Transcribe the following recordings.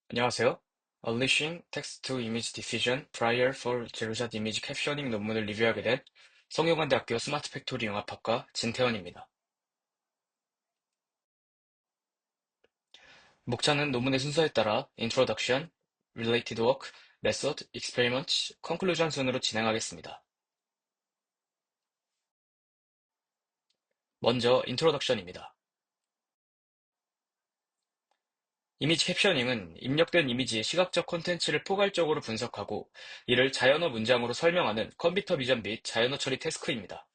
안녕하세요. Unleashing Text-to-Image Diffusion Prior for 제로샷 이미지 캡셔닝 논문을 리뷰하게 된 성균관대학교 스마트 팩토리 융합학과 진태원입니다. 목차는 논문의 순서에 따라 Introduction, Related Work, Method, Experiments, Conclusion 순으로 진행하겠습니다. 먼저 Introduction입니다. 이미지 캡셔닝은 입력된 이미지의 시각적 콘텐츠를 포괄적으로 분석하고 이를 자연어 문장으로 설명하는 컴퓨터 비전 및 자연어 처리 태스크입니다.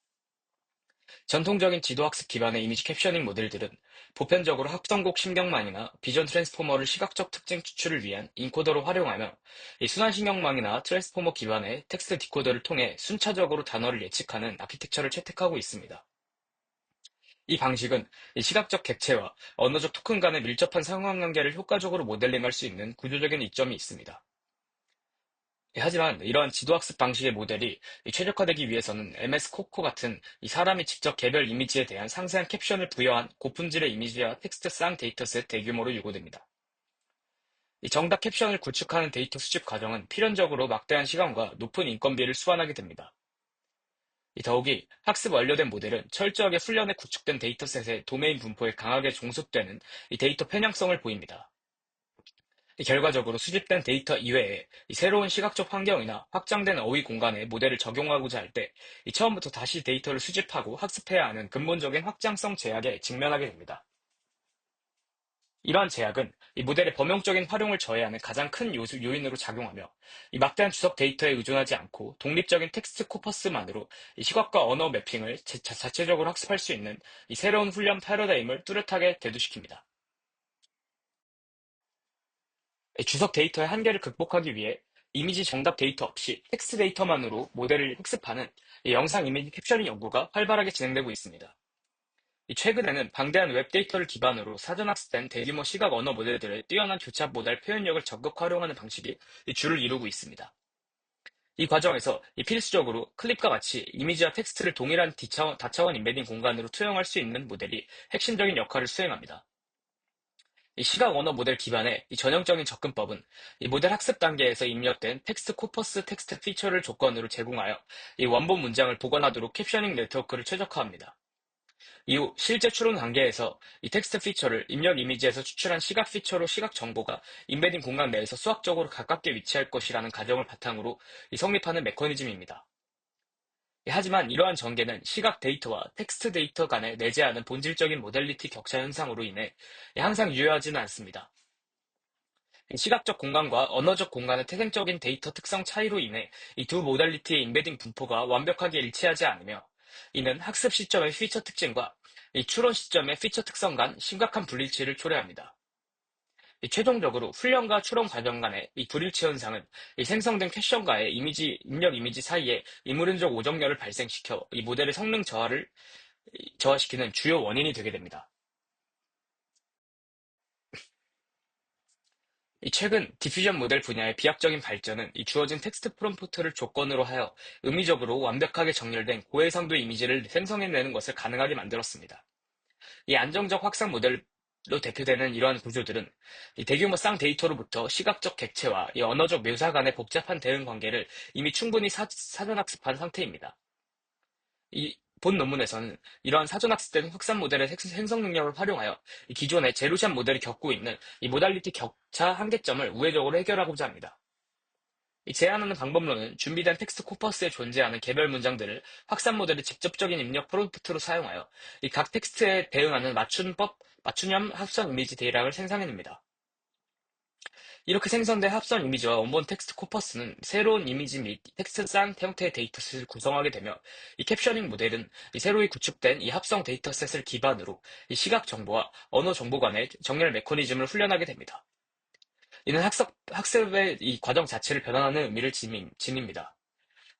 전통적인 지도학습 기반의 이미지 캡셔닝 모델들은 보편적으로 합성곡 심경망이나 비전 트랜스포머를 시각적 특징 추출을 위한 인코더로 활용하며 이 순환신경망이나 트랜스포머 기반의 텍스트 디코더를 통해 순차적으로 단어를 예측하는 아키텍처를 채택하고 있습니다. 이 방식은 이 시각적 객체와 언어적 토큰 간의 밀접한 상호관계를 효과적으로 모델링할 수 있는 구조적인 이점이 있습니다. 하지만 이러한 지도학습 방식의 모델이 최적화되기 위해서는 MS-코코 같은 이 사람이 직접 개별 이미지에 대한 상세한 캡션을 부여한 고품질의 이미지와 텍스트 쌍 데이터셋 대규모로 요구됩니다. 이 정답 캡션을 구축하는 데이터 수집 과정은 필연적으로 막대한 시간과 높은 인건비를 수반하게 됩니다. 더욱이 학습 완료된 모델은 철저하게 훈련에 구축된 데이터셋의 도메인 분포에 강하게 종속되는 이 데이터 편향성을 보입니다. 결과적으로 수집된 데이터 이외에 새로운 시각적 환경이나 확장된 어휘 공간에 모델을 적용하고자 할 때 처음부터 다시 데이터를 수집하고 학습해야 하는 근본적인 확장성 제약에 직면하게 됩니다. 이러한 제약은 이 모델의 범용적인 활용을 저해하는 가장 큰 요인으로 작용하며 이 막대한 주석 데이터에 의존하지 않고 독립적인 텍스트 코퍼스만으로 이 시각과 언어 매핑을 자체적으로 학습할 수 있는 이 새로운 훈련 패러다임을 뚜렷하게 대두시킵니다. 주석 데이터의 한계를 극복하기 위해 이미지 정답 데이터 없이 텍스트 데이터만으로 모델을 학습하는 영상 이미지 캡셔닝 연구가 활발하게 진행되고 있습니다. 최근에는 방대한 웹 데이터를 기반으로 사전 학습된 대규모 시각 언어 모델들의 뛰어난 교차 모델 표현력을 적극 활용하는 방식이 주를 이루고 있습니다. 이 과정에서 필수적으로 클립과 같이 이미지와 텍스트를 동일한 다차원 인베딩 공간으로 투영할 수 있는 모델이 핵심적인 역할을 수행합니다. 시각 언어 모델 기반의 전형적인 접근법은 모델 학습 단계에서 입력된 텍스트 코퍼스 텍스트 피처를 조건으로 제공하여 원본 문장을 복원하도록 캡셔닝 네트워크를 최적화합니다. 이후 실제 추론 단계에서 텍스트 피처를 입력 이미지에서 추출한 시각 피처로 시각 정보가 인베딩 공간 내에서 수학적으로 가깝게 위치할 것이라는 가정을 바탕으로 성립하는 메커니즘입니다. 하지만 이러한 전개는 시각 데이터와 텍스트 데이터 간에 내재하는 본질적인 모델리티 격차 현상으로 인해 항상 유효하지는 않습니다. 시각적 공간과 언어적 공간의 태생적인 데이터 특성 차이로 인해 이 두 모델리티의 인베딩 분포가 완벽하게 일치하지 않으며 이는 학습 시점의 피처 특징과 추론 시점의 피처 특성 간 심각한 불일치를 초래합니다. 최종적으로 훈련과 추론 과정 간의 불일치 현상은 생성된 퀘션과의 입력 이미지 사이에 이물음적 오정렬을 발생시켜 모델의 성능 저하를 저하시키는 주요 원인이 되게 됩니다. 최근 디퓨전 모델 분야의 비약적인 발전은 주어진 텍스트 프롬프트를 조건으로 하여 의미적으로 완벽하게 정렬된 고해상도 이미지를 생성해내는 것을 가능하게 만들었습니다. 이 안정적 확산 모델로 대표되는 이러한 구조들은 대규모 쌍 데이터로부터 시각적 객체와 언어적 묘사 간의 복잡한 대응 관계를 이미 충분히 사전 학습한 상태입니다. 본 논문에서는 이러한 사전 학습된 확산 모델의 생성 능력을 활용하여 기존의 제로샷 모델이 겪고 있는 모달리티 격차 한계점을 우회적으로 해결하고자 합니다. 제안하는 방법론은 준비된 텍스트 코퍼스에 존재하는 개별 문장들을 확산 모델의 직접적인 입력 프롬프트로 사용하여 각 텍스트에 대응하는 맞춤형 합성 이미지 대략을 생성해냅니다. 이렇게 생성된 합성 이미지와 원본 텍스트 코퍼스는 새로운 이미지 및 텍스트 쌍 형태의 데이터셋을 구성하게 되며 캡셔닝 모델은 새로이 구축된 합성 데이터셋을 기반으로 시각 정보와 언어 정보 간의 정렬 메커니즘을 훈련하게 됩니다. 이는 학습의 과정 자체를 변환하는 의미를 지닙니다.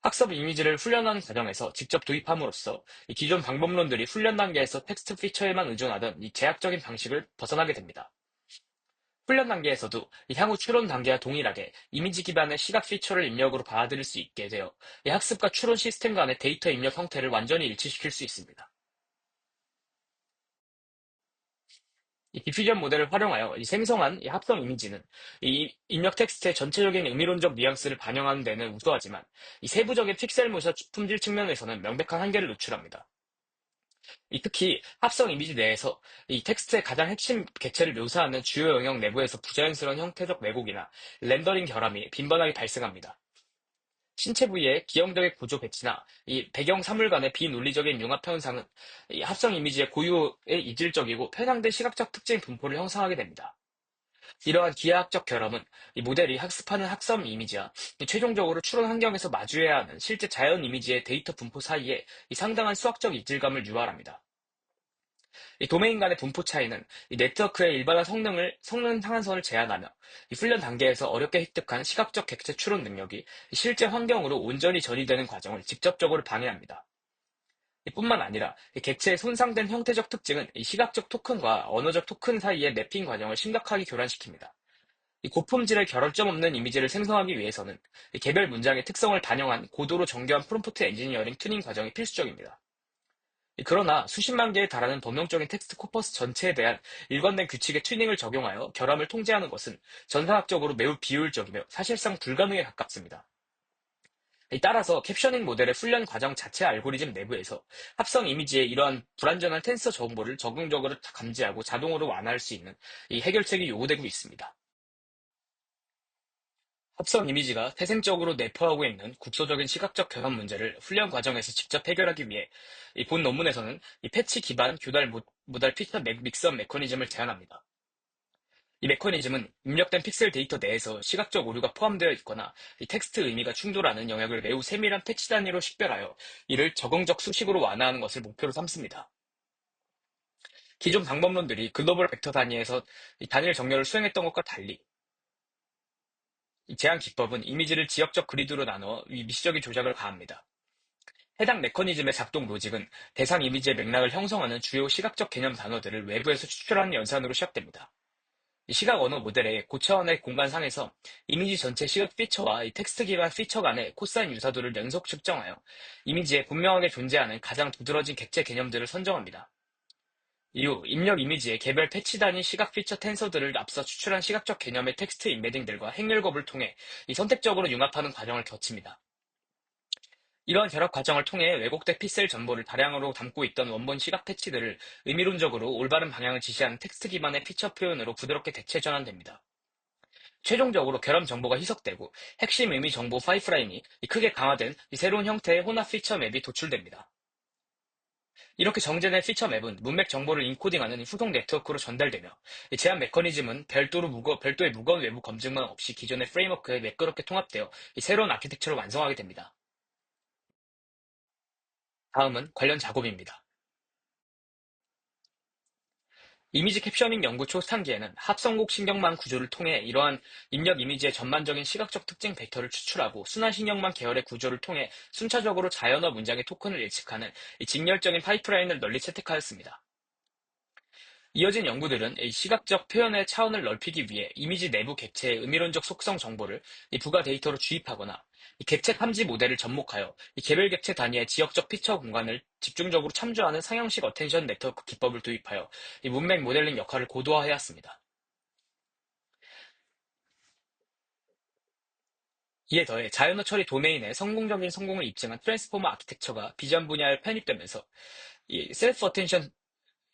학습 이미지를 훈련하는 과정에서 직접 도입함으로써 기존 방법론들이 훈련 단계에서 텍스트 피처에만 의존하던 제약적인 방식을 벗어나게 됩니다. 훈련 단계에서도 향후 추론 단계와 동일하게 이미지 기반의 시각 피처를 입력으로 받아들일 수 있게 되어 학습과 추론 시스템 간의 데이터 입력 형태를 완전히 일치시킬 수 있습니다. 이 디퓨전 모델을 활용하여 이 생성한 이 합성 이미지는 이 입력 텍스트의 전체적인 의미론적 뉘앙스를 반영하는 데는 우수하지만 이 세부적인 픽셀 모션 품질 측면에서는 명백한 한계를 노출합니다. 특히 합성 이미지 내에서 이 텍스트의 가장 핵심 객체를 묘사하는 주요 영역 내부에서 부자연스러운 형태적 왜곡이나 렌더링 결함이 빈번하게 발생합니다. 신체 부위의 기형적인 구조 배치나 이 배경 사물 간의 비논리적인 융합 현상은 이 합성 이미지의 고유의 이질적이고 편향된 시각적 특징 분포를 형성하게 됩니다. 이러한 기하학적 결함은 이 모델이 학습하는 학습 이미지와 이 최종적으로 추론 환경에서 마주해야 하는 실제 자연 이미지의 데이터 분포 사이에 이 상당한 수학적 이질감을 유발합니다. 이 도메인 간의 분포 차이는 이 네트워크의 일반화 성능 상한선을 제한하며 이 훈련 단계에서 어렵게 획득한 시각적 객체 추론 능력이 이 실제 환경으로 온전히 전이되는 과정을 직접적으로 방해합니다. 뿐만 아니라 이 객체의 손상된 형태적 특징은 이 시각적 토큰과 언어적 토큰 사이의 매핑 과정을 심각하게 교란시킵니다. 이 고품질의 결점점 없는 이미지를 생성하기 위해서는 이 개별 문장의 특성을 반영한 고도로 정교한 프롬프트 엔지니어링 튜닝 과정이 필수적입니다. 그러나 수십만 개에 달하는 범용적인 텍스트 코퍼스 전체에 대한 일관된 규칙의 튜닝을 적용하여 결함을 통제하는 것은 전산학적으로 매우 비효율적이며 사실상 불가능에 가깝습니다. 따라서 캡셔닝 모델의 훈련 과정 자체 알고리즘 내부에서 합성 이미지의 이러한 불완전한 텐서 정보를 적응적으로 감지하고 자동으로 완화할 수 있는 이 해결책이 요구되고 있습니다. 합성 이미지가 태생적으로 내포하고 있는 국소적인 시각적 결함 문제를 훈련 과정에서 직접 해결하기 위해 본 논문에서는 이 패치 기반 모달 피처 믹스업 메커니즘을 제안합니다. 이 메커니즘은 입력된 픽셀 데이터 내에서 시각적 오류가 포함되어 있거나 이 텍스트 의미가 충돌하는 영역을 매우 세밀한 패치 단위로 식별하여 이를 적응적 수식으로 완화하는 것을 목표로 삼습니다. 기존 방법론들이 글로벌 벡터 단위에서 이 단일 정렬을 수행했던 것과 달리 이 제한 기법은 이미지를 지역적 그리드로 나누어 이 미시적인 조작을 가합니다. 해당 메커니즘의 작동 로직은 대상 이미지의 맥락을 형성하는 주요 시각적 개념 단어들을 외부에서 추출하는 연산으로 시작됩니다. 시각 언어 모델의 고차원의 공간상에서 이미지 전체 시각 피처와 이 텍스트 기반 피처 간의 코사인 유사도를 연속 측정하여 이미지에 분명하게 존재하는 가장 두드러진 객체 개념들을 선정합니다. 이후 입력 이미지의 개별 패치 단위 시각 피처 텐서들을 앞서 추출한 시각적 개념의 텍스트 임베딩들과 행렬곱을 통해 이 선택적으로 융합하는 과정을 거칩니다. 이러한 결합 과정을 통해 왜곡된 픽셀 정보를 다량으로 담고 있던 원본 시각 패치들을 의미론적으로 올바른 방향을 지시하는 텍스트 기반의 피처 표현으로 부드럽게 대체 전환됩니다. 최종적으로 결함 정보가 희석되고 핵심 의미 정보 파이프라인이 크게 강화된 새로운 형태의 혼합 피처 맵이 도출됩니다. 이렇게 정제된 피처 맵은 문맥 정보를 인코딩하는 후속 네트워크로 전달되며 제한 메커니즘은 별도의 무거운 외부 검증만 없이 기존의 프레임워크에 매끄럽게 통합되어 새로운 아키텍처를 완성하게 됩니다. 다음은 관련 작업입니다. 이미지 캡셔닝 연구 초창기에는 합성곡 신경망 구조를 통해 이러한 입력 이미지의 전반적인 시각적 특징 벡터를 추출하고 순환신경망 계열의 구조를 통해 순차적으로 자연어 문장의 토큰을 예측하는 직렬적인 파이프라인을 널리 채택하였습니다. 이어진 연구들은 이 시각적 표현의 차원을 넓히기 위해 이미지 내부 객체의 의미론적 속성 정보를 부가 데이터로 주입하거나 객체 탐지 모델을 접목하여 개별 객체 단위의 지역적 피처 공간을 집중적으로 참조하는 상형식 어텐션 네트워크 기법을 도입하여 문맥 모델링 역할을 고도화해왔습니다. 이에 더해 자연어 처리 도메인의 성공적인 성공을 입증한 트랜스포머 아키텍처가 비전 분야에 편입되면서 이 셀프 어텐션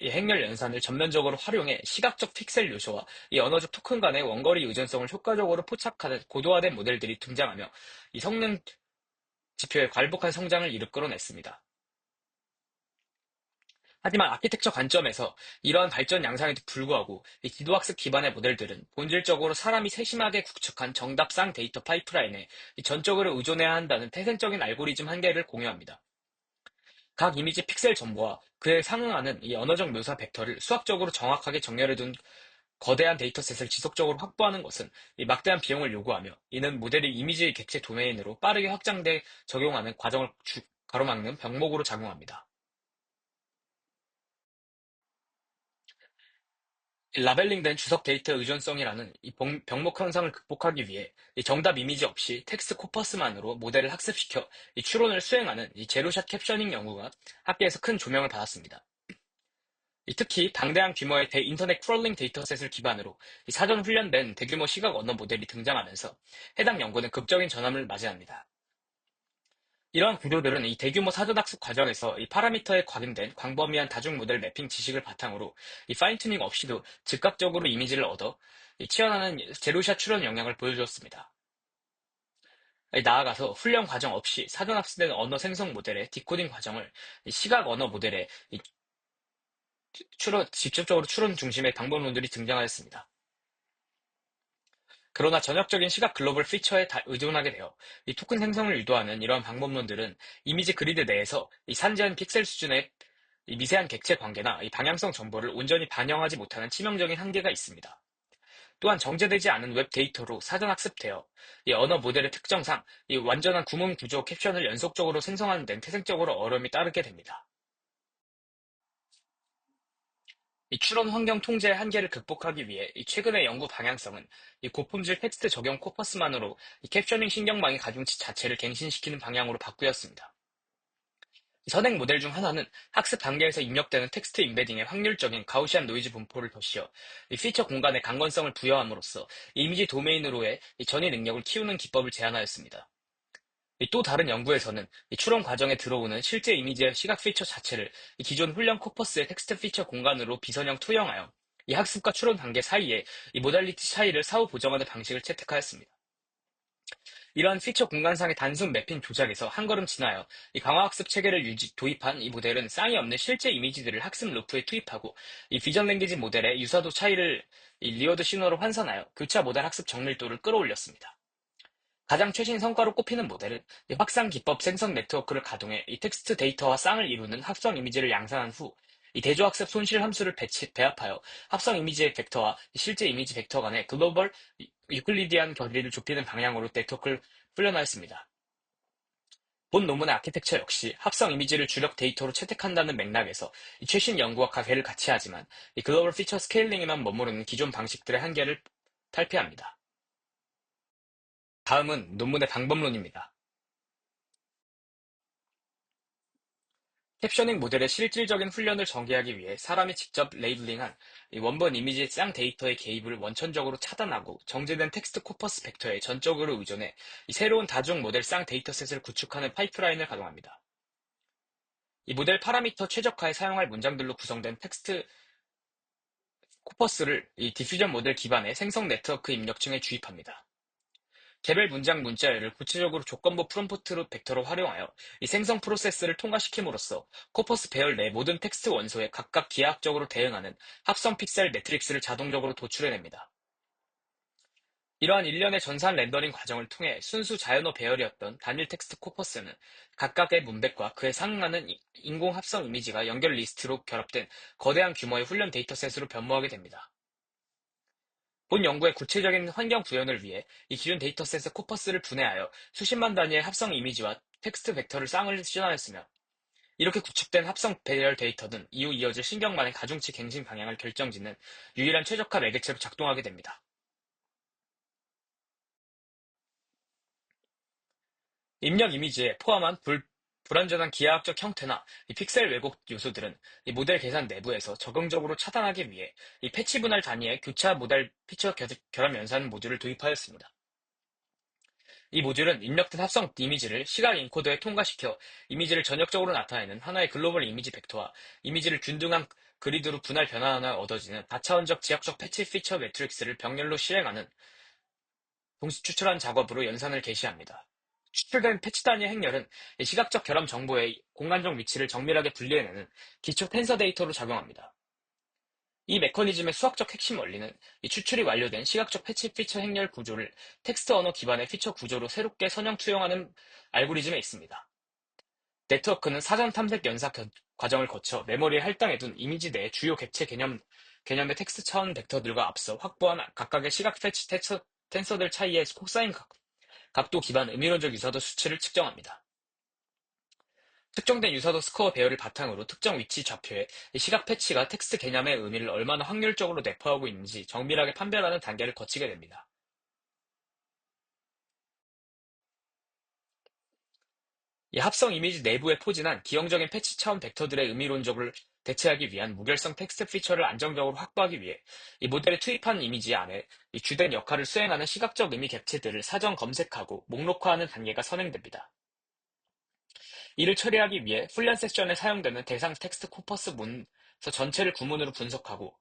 이 행렬 연산을 전면적으로 활용해 시각적 픽셀 요소와 이 언어적 토큰 간의 원거리 의존성을 효과적으로 포착하는 고도화된 모델들이 등장하며 이 성능 지표의 괄복한 성장을 이끌어냈습니다. 하지만 아키텍처 관점에서 이러한 발전 양상에도 불구하고 이 지도학습 기반의 모델들은 본질적으로 사람이 세심하게 구축한 정답상 데이터 파이프라인에 전적으로 의존해야 한다는 태생적인 알고리즘 한계를 공유합니다. 각 이미지 픽셀 정보와 그에 상응하는 이 언어적 묘사 벡터를 수학적으로 정확하게 정렬해둔 거대한 데이터셋을 지속적으로 확보하는 것은 이 막대한 비용을 요구하며 이는 모델이 이미지 객체 도메인으로 빠르게 확장돼 적용하는 과정을 가로막는 병목으로 작용합니다. 라벨링된 주석 데이터 의존성이라는 이 병목 현상을 극복하기 위해 이 정답 이미지 없이 텍스트 코퍼스만으로 모델을 학습시켜 이 추론을 수행하는 이 제로샷 캡셔닝 연구가 학계에서 큰 조명을 받았습니다. 특히 방대한 규모의 인터넷 크롤링 데이터셋을 기반으로 사전 훈련된 대규모 시각 언어 모델이 등장하면서 해당 연구는 극적인 전환을 맞이합니다. 이러한 구조들은 이 대규모 사전학습 과정에서 이 파라미터에 각인된 광범위한 다중 모델 매핑 지식을 바탕으로 이 파인튜닝 없이도 즉각적으로 이미지를 얻어 이 치열한 제로샷 추론 역량을 보여주었습니다. 나아가서 훈련 과정 없이 사전 학습된 언어 생성 모델의 디코딩 과정을 이 시각 언어 모델의 직접적으로 추론 중심의 방법론들이 등장하였습니다. 그러나 전역적인 시각 글로벌 피처에 의존하게 되어 이 토큰 생성을 유도하는 이러한 방법론들은 이미지 그리드 내에서 이 산재한 픽셀 수준의 이 미세한 객체 관계나 이 방향성 정보를 온전히 반영하지 못하는 치명적인 한계가 있습니다. 또한 정제되지 않은 웹 데이터로 사전 학습되어 이 언어 모델의 특성상 이 완전한 구문 구조 캡션을 연속적으로 생성하는 데는 태생적으로 어려움이 따르게 됩니다. 이 추론 환경 통제의 한계를 극복하기 위해 이 최근의 연구 방향성은 이 고품질 텍스트 적용 코퍼스만으로 이 캡셔닝 신경망의 가중치 자체를 갱신시키는 방향으로 바꾸었습니다. 선행 모델 중 하나는 학습 단계에서 입력되는 텍스트 임베딩에 확률적인 가우시안 노이즈 분포를 더씌워 이 피처 공간의 강건성을 부여함으로써 이미지 도메인으로의 이 전이 능력을 키우는 기법을 제안하였습니다. 또 다른 연구에서는 이 추론 과정에 들어오는 실제 이미지의 시각 피처 자체를 이 기존 훈련 코퍼스의 텍스트 피처 공간으로 비선형 투영하여 이 학습과 추론 단계 사이에 이 모달리티 차이를 사후 보정하는 방식을 채택하였습니다. 이러한 피처 공간상의 단순 매핑 조작에서 한 걸음 지나여 이 강화학습 체계를 도입한 이 모델은 쌍이 없는 실제 이미지들을 학습 루프에 투입하고 이 비전 랭귀지 모델의 유사도 차이를 이 리어드 신호로 환산하여 교차 모델 학습 정밀도를 끌어올렸습니다. 가장 최신 성과로 꼽히는 모델은 이 확산 기법 생성 네트워크를 가동해 이 텍스트 데이터와 쌍을 이루는 합성 이미지를 양산한 후 이 대조학습 손실 함수를 배합하여 합성 이미지의 벡터와 실제 이미지 벡터 간의 글로벌 유클리디안 거리를 좁히는 방향으로 네트워크를 훈련하였습니다. 본 논문의 아키텍처 역시 합성 이미지를 주력 데이터로 채택한다는 맥락에서 이 최신 연구와 가계를 같이 하지만 이 글로벌 피처 스케일링에만 머무르는 기존 방식들의 한계를 탈피합니다. 다음은 논문의 방법론입니다. 캡셔닝 모델의 실질적인 훈련을 전개하기 위해 사람이 직접 레이블링한 원본 이미지의 쌍 데이터의 개입을 원천적으로 차단하고 정제된 텍스트 코퍼스 벡터에 전적으로 의존해 새로운 다중 모델 쌍 데이터셋을 구축하는 파이프라인을 가동합니다. 이 모델 파라미터 최적화에 사용할 문장들로 구성된 텍스트 코퍼스를 이 디퓨전 모델 기반의 생성 네트워크 입력층에 주입합니다. 개별 문장 문자열을 구체적으로 조건부 프롬프트로 벡터로 활용하여 이 생성 프로세스를 통과시킴으로써 코퍼스 배열 내 모든 텍스트 원소에 각각 기하학적으로 대응하는 합성 픽셀 매트릭스를 자동적으로 도출해냅니다. 이러한 일련의 전산 렌더링 과정을 통해 순수 자연어 배열이었던 단일 텍스트 코퍼스는 각각의 문백과 그에 상응하는 인공 합성 이미지가 연결 리스트로 결합된 거대한 규모의 훈련 데이터셋으로 변모하게 됩니다. 본 연구의 구체적인 환경 구현을 위해 이 기존 데이터셋의 코퍼스를 분해하여 수십만 단위의 합성 이미지와 텍스트 벡터를 쌍을 시전하였으며 이렇게 구축된 합성 배열 데이터는 이후 이어질 신경망의 가중치 갱신 방향을 결정짓는 유일한 최적화 매개체로 작동하게 됩니다. 입력 이미지에 포함한 불완전한 기하학적 형태나 이 픽셀 왜곡 요소들은 이 모델 계산 내부에서 적응적으로 차단하기 위해 이 패치 분할 단위의 교차 모델 피처 결합 연산 모듈을 도입하였습니다. 이 모듈은 입력된 합성 이미지를 시각 인코더에 통과시켜 이미지를 전역적으로 나타내는 하나의 글로벌 이미지 벡터와 이미지를 균등한 그리드로 분할 변환하여 얻어지는 다차원적 지역적 패치 피처 매트릭스를 병렬로 실행하는 동시 추출한 작업으로 연산을 개시합니다. 추출된 패치 단위의 행렬은 시각적 결함 정보의 공간적 위치를 정밀하게 분리해내는 기초 텐서 데이터로 작용합니다. 이 메커니즘의 수학적 핵심 원리는 이 추출이 완료된 시각적 패치 피처 행렬 구조를 텍스트 언어 기반의 피처 구조로 새롭게 선형 투영하는 알고리즘에 있습니다. 네트워크는 사전 탐색 연산 과정을 거쳐 메모리에 할당해둔 이미지 내의 주요 객체 개념의 텍스트 차원 벡터들과 앞서 확보한 각각의 시각 패치 텐서들 차이의 코사인 각도 기반 의미론적 유사도 수치를 측정합니다. 특정된 유사도 스코어 배열을 바탕으로 특정 위치 좌표에 시각 패치가 텍스트 개념의 의미를 얼마나 확률적으로 내포하고 있는지 정밀하게 판별하는 단계를 거치게 됩니다. 이 합성 이미지 내부에 포진한 기형적인 패치 차원 벡터들의 의미론적을 대체하기 위한 무결성 텍스트 피처를 안정적으로 확보하기 위해 이 모델에 투입한 이미지 안에 이 주된 역할을 수행하는 시각적 의미 객체들을 사전 검색하고 목록화하는 단계가 선행됩니다. 이를 처리하기 위해 훈련 섹션에 사용되는 대상 텍스트 코퍼스 문서 전체를 구문으로 분석하고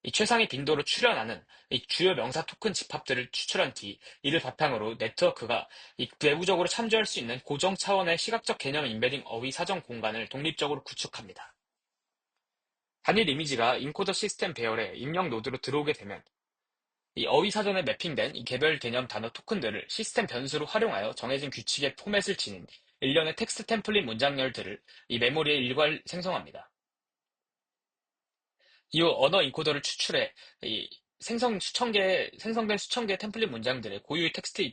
이 최상위 빈도로 출현하는 이 주요 명사 토큰 집합들을 추출한 뒤 이를 바탕으로 네트워크가 이 내부적으로 참조할 수 있는 고정 차원의 시각적 개념 임베딩 어휘 사전 공간을 독립적으로 구축합니다. 단일 이미지가 인코더 시스템 배열의 입력 노드로 들어오게 되면 이 어휘 사전에 매핑된 이 개별 개념 단어 토큰들을 시스템 변수로 활용하여 정해진 규칙의 포맷을 지닌 일련의 텍스트 템플릿 문장열들을 이 메모리에 일괄 생성합니다. 이후 언어 인코더를 추출해 이 생성된 수천 개의 템플릿 문장들의 고유의 텍스트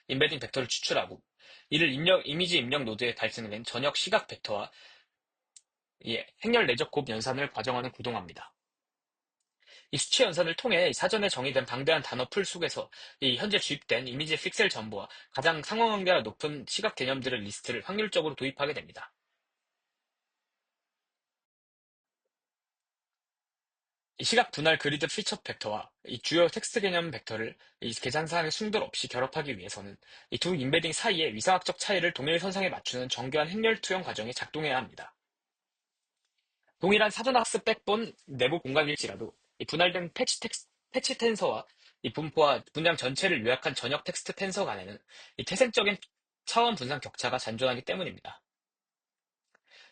임베딩 벡터를 추출하고 이를 이미지 입력 노드에 발생된 전역 시각 벡터와 이 행렬 내적 곱 연산을 과정하는 구동합니다. 이 수치 연산을 통해 사전에 정의된 방대한 단어 풀 속에서 이 현재 주입된 이미지 픽셀 전부와 가장 상호관계가 높은 시각 개념들의 리스트를 확률적으로 도입하게 됩니다. 이 시각 분할 그리드 피처 벡터와 이 주요 텍스트 개념 벡터를 이 계산상의 충돌 없이 결합하기 위해서는 이 두 임베딩 사이의 위상학적 차이를 동일 선상에 맞추는 정교한 행렬 투영 과정이 작동해야 합니다. 동일한 사전학습 백본 내부 공간일지라도 이 분할된 패치 텐서와 이 분포와 분량 전체를 요약한 전역 텍스트 텐서 간에는 이 태생적인 차원 분산 격차가 잔존하기 때문입니다.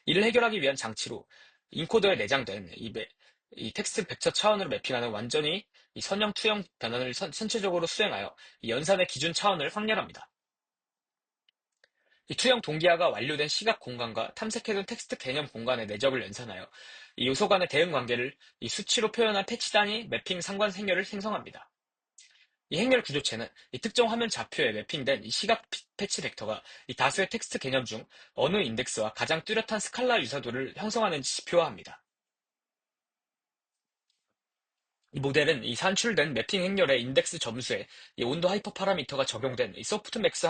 이를 해결하기 위한 장치로 인코더에 내장된 이 텍스트 벡터 차원으로 매핑하는 완전히 이 선형 투영 변환을 선체적으로 수행하여 이 연산의 기준 차원을 확렬합니다. 이 투영 동기화가 완료된 시각 공간과 탐색해둔 텍스트 개념 공간의 내적을 연산하여 이 요소 간의 대응 관계를 이 수치로 표현한 패치 단위 매핑 상관 행렬을 생성합니다. 이 행렬 구조체는 이 특정 화면 좌표에 매핑된 이 시각 패치 벡터가 이 다수의 텍스트 개념 중 어느 인덱스와 가장 뚜렷한 스칼라 유사도를 형성하는지 지표화합니다. 이 모델은 이 산출된 매핑 행렬의 인덱스 점수에 이 온도 하이퍼 파라미터가 적용된 이 소프트맥스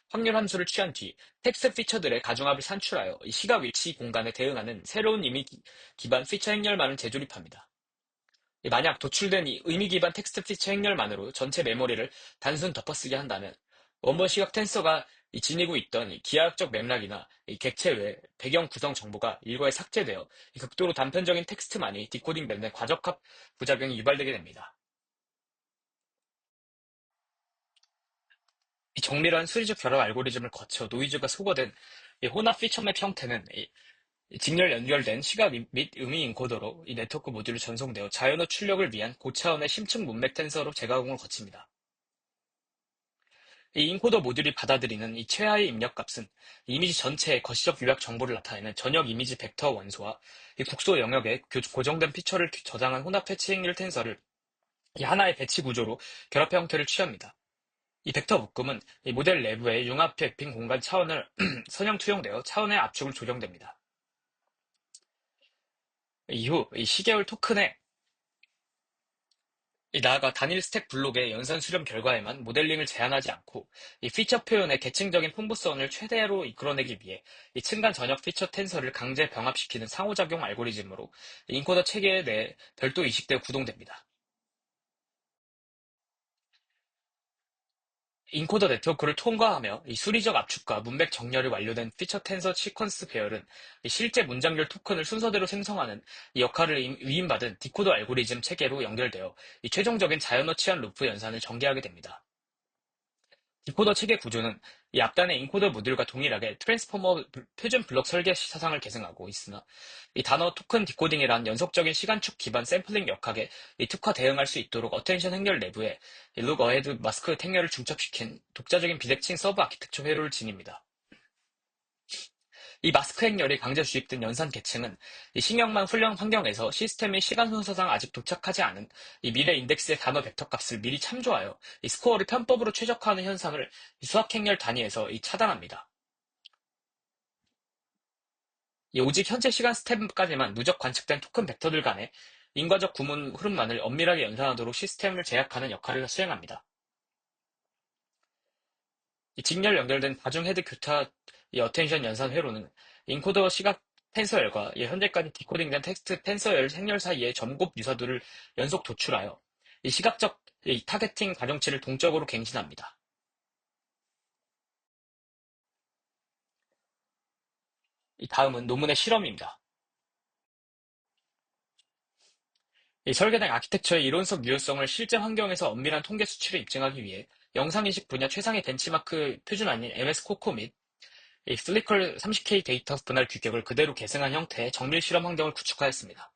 확률 함수를 취한 뒤 텍스트 피처들의 가중합을 산출하여 이 시각 위치 공간에 대응하는 새로운 의미 기반 피처 행렬만을 재조립합니다. 만약 도출된 이 의미 기반 텍스트 피처 행렬만으로 전체 메모리를 단순 덮어쓰기 한다면 원본 시각 텐서가 지니고 있던 기하학적 맥락이나 객체 외 배경 구성 정보가 일과에 삭제되어 극도로 단편적인 텍스트만이 디코딩되는 과적합 부작용이 유발되게 됩니다. 이 정밀한 수리적 결합 알고리즘을 거쳐 노이즈가 소거된 혼합 피처맵 형태는 직렬 연결된 시각 및 음이 인코더로 이 네트워크 모듈로 전송되어 자연어 출력을 위한 고차원의 심층 문맥 텐서로 재가공을 거칩니다. 이 인코더 모듈이 받아들이는 이 최하의 입력값은 이미지 전체의 거시적 요약 정보를 나타내는 전역 이미지 벡터 원소와 이 국소 영역에 고정된 피처를 저장한 혼합 패치 행렬 텐서를 이 하나의 배치 구조로 결합 형태를 취합니다. 이 벡터 묶음은 이 모델 내부의 융합 매핑 공간 차원을 선형 투영되어 차원의 압축을 조정됩니다. 이후 이 시계열 토큰의 나아가 단일 스택 블록의 연산 수렴 결과에만 모델링을 제한하지 않고 이 피처 표현의 계층적인 풍부성을 최대로 이끌어내기 위해 이 층간 전역 피처 텐서를 강제 병합시키는 상호작용 알고리즘으로 인코더 체계 내에 별도 이식되어 구동됩니다. 인코더 네트워크를 통과하며 이 수리적 압축과 문맥 정렬이 완료된 피처 텐서 시퀀스 배열은 이 실제 문장별 토큰을 순서대로 생성하는 이 역할을 위임받은 디코더 알고리즘 체계로 연결되어 이 최종적인 자연어 치환 루프 연산을 전개하게 됩니다. 디코더 체계 구조는 이 앞단의 인코더 모듈과 동일하게 트랜스포머 표준 블록 설계 사상을 계승하고 있으나 이 단어 토큰 디코딩이란 연속적인 시간축 기반 샘플링 역학에 이 특화 대응할 수 있도록 어텐션 행렬 내부에 룩 어헤드 마스크 행렬을 중첩시킨 독자적인 비대칭 서브 아키텍처 회로를 지닙니다. 이 마스크 행렬이 강제 주입된 연산 계층은 이 신경망 훈련 환경에서 시스템의 시간 순서상 아직 도착하지 않은 이 미래 인덱스의 단어 벡터 값을 미리 참조하여 이 스코어를 편법으로 최적화하는 현상을 이 수학 행렬 단위에서 차단합니다. 오직 현재 시간 스텝까지만 누적 관측된 토큰 벡터들 간의 인과적 구문 흐름만을 엄밀하게 연산하도록 시스템을 제약하는 역할을 수행합니다. 이 직렬 연결된 다중 헤드 교타 어텐션 연산 회로는 인코더 시각 텐서열과 현재까지 디코딩된 텍스트 텐서열 행렬 사이의 점곱 유사도를 연속 도출하여 이 시각적 타겟팅 가정치를 동적으로 갱신합니다. 이 다음은 논문의 실험입니다. 이 설계된 아키텍처의 이론적 유효성을 실제 환경에서 엄밀한 통계 수치를 입증하기 위해 영상인식 분야 최상의 벤치마크 표준안인 MS-코코 및 이 플리컬 30K 데이터 분할 규격을 그대로 계승한 형태의 정밀 실험 환경을 구축하였습니다.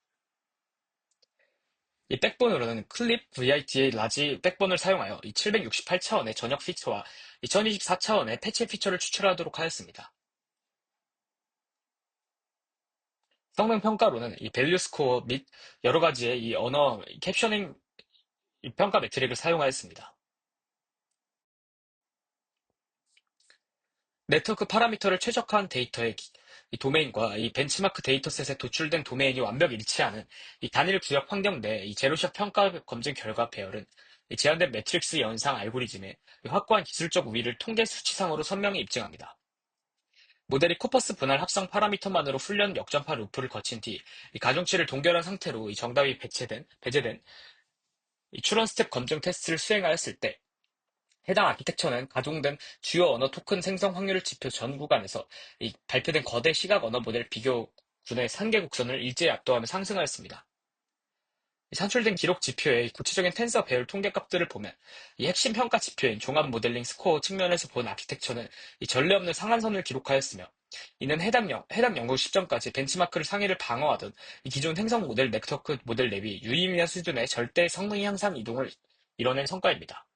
이 백본으로는 클립 VIT의 라지 백본을 사용하여 이 768차원의 전역 피처와 2024차원의 패치 피처를 추출하도록 하였습니다. 성능 평가로는 이 밸류 스코어 및 여러 가지의 이 언어 캡셔닝 평가 매트릭을 사용하였습니다. 네트워크 파라미터를 최적화한 데이터의 이 도메인과 이 벤치마크 데이터셋에 도출된 도메인이 완벽 일치하는 이 단일 구역 환경 내 이 제로샷 평가 검증 결과 배열은 이 제한된 매트릭스 연상 알고리즘의 확고한 기술적 우위를 통계 수치상으로 선명히 입증합니다. 모델이 코퍼스 분할 합성 파라미터만으로 훈련 역전파 루프를 거친 뒤 이 가중치를 동결한 상태로 이 정답이 배제된 이 추론 스텝 검증 테스트를 수행하였을 때 해당 아키텍처는 가동된 주요 언어 토큰 생성 확률 지표 전 구간에서 이 발표된 거대 시각 언어 모델 비교군의 상계 곡선을 일제히 압도하며 상승하였습니다. 산출된 기록 지표의 구체적인 텐서 배열 통계값들을 보면 이 핵심 평가 지표인 종합 모델링 스코어 측면에서 본 아키텍처는 이 전례 없는 상한선을 기록하였으며 이는 해당 연구 시점까지 벤치마크를 상위를 방어하던 이 기존 행성 모델 네트워크 모델 대비 유의미한 수준의 절대 성능 향상 이동을 이뤄낸 성과입니다.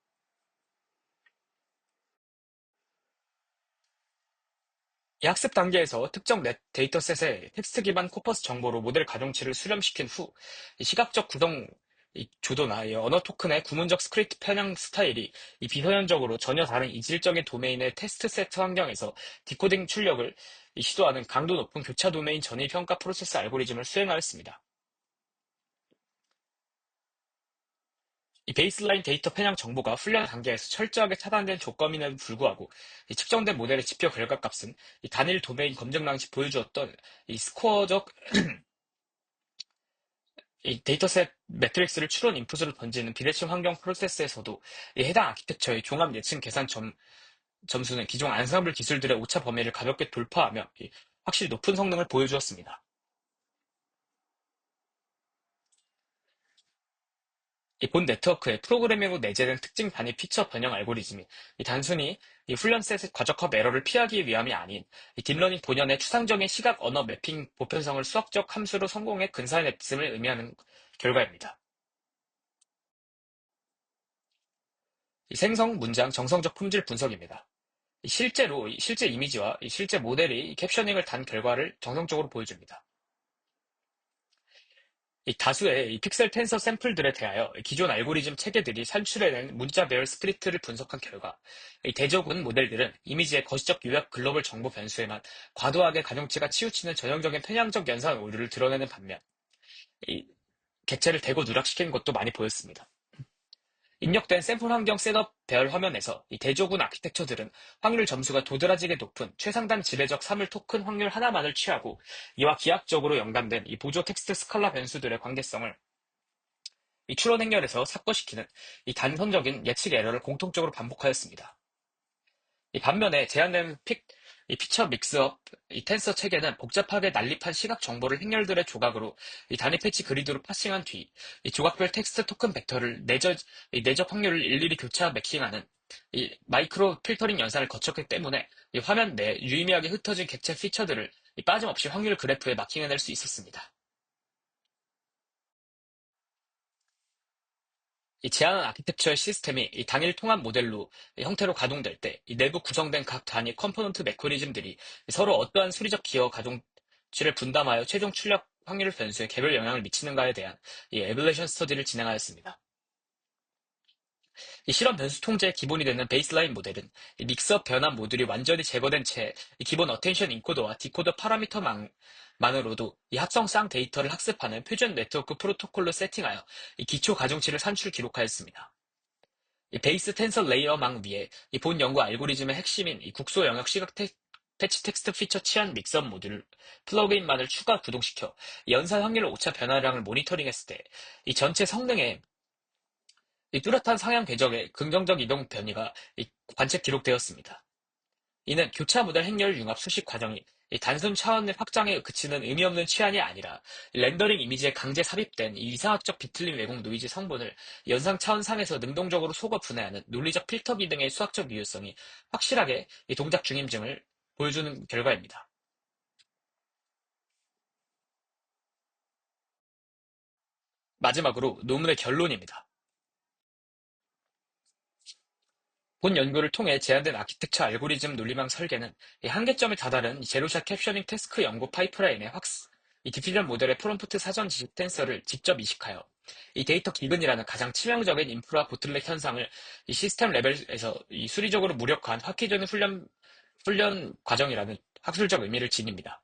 이 학습 단계에서 특정 데이터셋의 텍스트 기반 코퍼스 정보로 모델 가중치를 수렴시킨 후 시각적 구성 조도나 이 언어 토큰의 구문적 스크립트 편향 스타일이 이 비서현적으로 전혀 다른 이질적인 도메인의 테스트 세트 환경에서 디코딩 출력을 시도하는 강도 높은 교차 도메인 전위 평가 프로세스 알고리즘을 수행하였습니다. 이 베이스라인 데이터 편향 정보가 훈련 단계에서 철저하게 차단된 조건임에도 불구하고 이 측정된 모델의 지표 결과값은 이 단일 도메인 검증 당시 보여주었던 이 스코어적 이 데이터셋 매트릭스를 추론 인풋으로 던지는 비대칭 환경 프로세스에서도 이 해당 아키텍처의 종합 예측 계산 점수는 기존 안상블 기술들의 오차 범위를 가볍게 돌파하며 확실히 높은 성능을 보여주었습니다. 이 본 네트워크에 프로그래밍으로 내재된 특징 단위 피처 변형 알고리즘이 단순히 훈련 셋의 과적합 에러를 피하기 위함이 아닌 딥러닝 본연의 추상적인 시각 언어 매핑 보편성을 수학적 함수로 성공해 근사해냈음을 의미하는 결과입니다. 생성 문장 정성적 품질 분석입니다. 실제 이미지와 실제 모델이 캡셔닝을 단 결과를 정성적으로 보여줍니다. 다수의 픽셀 텐서 샘플들에 대하여 기존 알고리즘 체계들이 산출해낸 문자 배열 스크립트를 분석한 결과 대조군 모델들은 이미지의 거시적 요약 글로벌 정보 변수에만 과도하게 가중치가 치우치는 전형적인 편향적 연산 오류를 드러내는 반면 이 객체를 대거 누락시키는 것도 많이 보였습니다. 입력된 샘플 환경 셋업 배열 화면에서 대조군 아키텍처들은 확률 점수가 도드라지게 높은 최상단 지배적 3을 토큰 확률 하나만을 취하고 이와 기하학적으로 연관된 보조 텍스트 스칼라 변수들의 관계성을 추론 행렬에서 삭거시키는 단선적인 예측 에러를 공통적으로 반복하였습니다. 반면에 제한된 피처 믹스업 텐서 체계는 복잡하게 난립한 시각 정보를 행렬들의 조각으로 단위 패치 그리드로 파싱한 뒤 조각별 텍스트 토큰 벡터를 내적 확률을 일일이 교차 매킹하는 마이크로 필터링 연산을 거쳤기 때문에 화면 내 유의미하게 흩어진 객체 피처들을 빠짐없이 확률 그래프에 마킹해낼 수 있었습니다. 제한한 아키텍처의 시스템이 단일 통합 모델로 형태로 가동될 때 내부 구성된 각 단위 컴포넌트 메커니즘들이 서로 어떠한 수리적 기여 가중치를 분담하여 최종 출력 확률 변수에 개별 영향을 미치는가에 대한 에벌레이션 스터디를 진행하였습니다. 실험 변수 통제의 기본이 되는 베이스라인 모델은 믹스업 변환 모듈이 완전히 제거된 채 기본 어텐션 인코더와 디코더 파라미터만으로도 합성쌍 데이터를 학습하는 표준 네트워크 프로토콜로 세팅하여 기초 가중치를 산출 기록하였습니다. 베이스 텐서 레이어망 위에 본 연구 알고리즘의 핵심인 국소 영역 시각 패치 텍스트 피처 치안 믹스업 모듈 플러그인만을 추가 구동시켜 연산 확률 오차 변화량을 모니터링했을 때 이 전체 성능에 이 뚜렷한 상향 궤적의 긍정적 이동 변이가 관측 기록되었습니다. 이는 교차 모델 행렬 융합 수식 과정이 이 단순 차원의 확장에 그치는 의미 없는 치안이 아니라 렌더링 이미지에 강제 삽입된 이 이상학적 비틀림 왜곡 노이즈 성분을 연상 차원상에서 능동적으로 속어 분해하는 논리적 필터 기능의 수학적 유효성이 확실하게 이 동작 중임증을 보여주는 결과입니다. 마지막으로 논문의 결론입니다. 본 연구를 통해 제안된 아키텍처 알고리즘 논리망 설계는 이 한계점에 다다른 제로샷 캡셔닝 태스크 연구 파이프라인의 이 디피전 모델의 프롬프트 사전 지식 텐서를 직접 이식하여 이 데이터 기근이라는 가장 치명적인 인프라 보틀렉 현상을 이 시스템 레벨에서 이 수리적으로 무력화한 획기적인 훈련 과정이라는 학술적 의미를 지닙니다.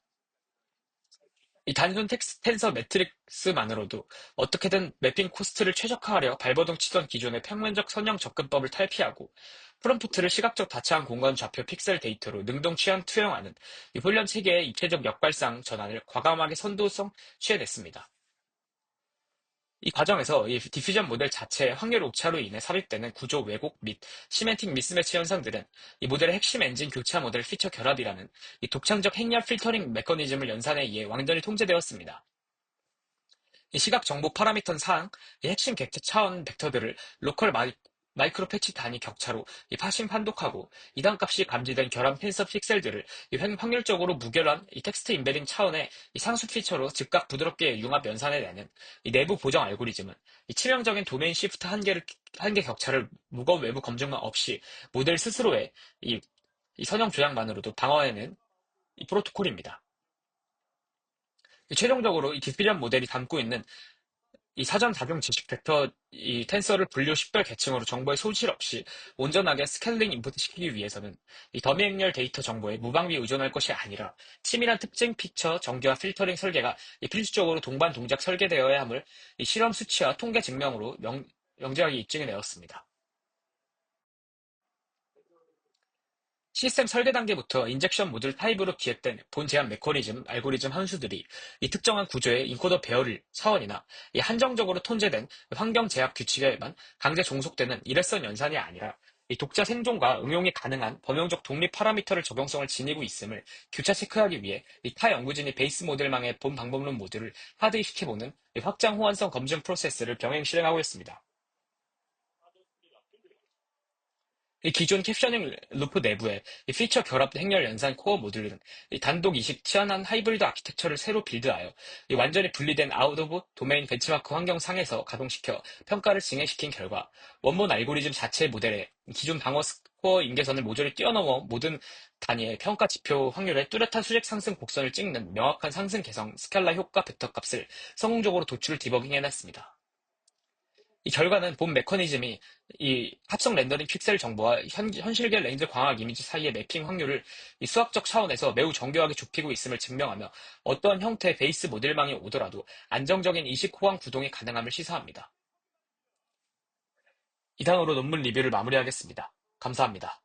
이 단순 텍스트 텐서 매트릭스만으로도 어떻게든 매핑 코스트를 최적화하려 발버둥 치던 기존의 평면적 선형 접근법을 탈피하고 프롬프트를 시각적 다채한 공간 좌표 픽셀 데이터로 능동 취한 투영하는 이 훈련 체계의 입체적 역발상 전환을 과감하게 선도성 취해냈습니다. 이 과정에서 이 디퓨전 모델 자체의 확률 오차로 인해 삽입되는 구조 왜곡 및 시멘틱 미스매치 현상들은 이 모델의 핵심 엔진 교차 모델 피처 결합이라는 이 독창적 행렬 필터링 메커니즘을 연산에 의해 완전히 통제되었습니다. 이 시각 정보 파라미터 사항, 이 핵심 객체 차원 벡터들을 로컬 마이크로 패치 단위 격차로 이 파싱 판독하고 이단 값이 감지된 결함 텐서 픽셀들을 이 확률적으로 무결한 이 텍스트 임베딩 차원의 이 상수 피처로 즉각 부드럽게 융합 연산해내는 이 내부 보정 알고리즘은 이 치명적인 도메인 시프트 한계 격차를 무거운 외부 검증만 없이 모델 스스로의 이 선형 조작만으로도 방어해낸 이 프로토콜입니다. 최종적으로 이 디퓨전 모델이 담고 있는 이 사전 작용 지식 벡터 이 텐서를 분류 식별 계층으로 정보의 소실 없이 온전하게 스케일링 인풋 시키기 위해서는 이 더미 행렬 데이터 정보에 무방비 의존할 것이 아니라 치밀한 특징 피처 정교화 필터링 설계가 이 필수적으로 동반 동작 설계되어야 함을 이 실험 수치와 통계 증명으로 명제하게 입증해 내었습니다. 시스템 설계 단계부터 인젝션 모듈 타입으로 기획된 본 제한 메커니즘, 알고리즘 함수들이 이 특정한 구조의 인코더 배열 차원이나 이 한정적으로 통제된 환경 제약 규칙에만 강제 종속되는 일회성 연산이 아니라 이 독자 생존과 응용이 가능한 범용적 독립 파라미터를 적용성을 지니고 있음을 교차 체크하기 위해 이 타 연구진이 베이스 모델망의 본 방법론 모듈을 하드시켜보는 확장 호환성 검증 프로세스를 병행 실행하고 있습니다. 이 기존 캡셔닝 루프 내부에 이 피처 결합 행렬 연산 코어 모듈은 이 단독 이식 치환한 하이브리드 아키텍처를 새로 빌드하여 이 완전히 분리된 아웃 오브 도메인 벤치마크 환경 상에서 가동시켜 평가를 진행시킨 결과 원본 알고리즘 자체 모델에 기존 방어 스코어 인계선을 모조리 뛰어넘어 모든 단위의 평가 지표 확률의 뚜렷한 수직 상승 곡선을 찍는 명확한 상승 개성 스칼라 효과 벡터 값을 성공적으로 도출 디버깅해냈습니다. 이 결과는 본 메커니즘이 이 합성 렌더링 픽셀 정보와 현실계 렌즈 광학 이미지 사이의 매핑 확률을 이 수학적 차원에서 매우 정교하게 좁히고 있음을 증명하며 어떠한 형태의 베이스 모델망이 오더라도 안정적인 이식 호환 구동이 가능함을 시사합니다. 이상으로 논문 리뷰를 마무리하겠습니다. 감사합니다.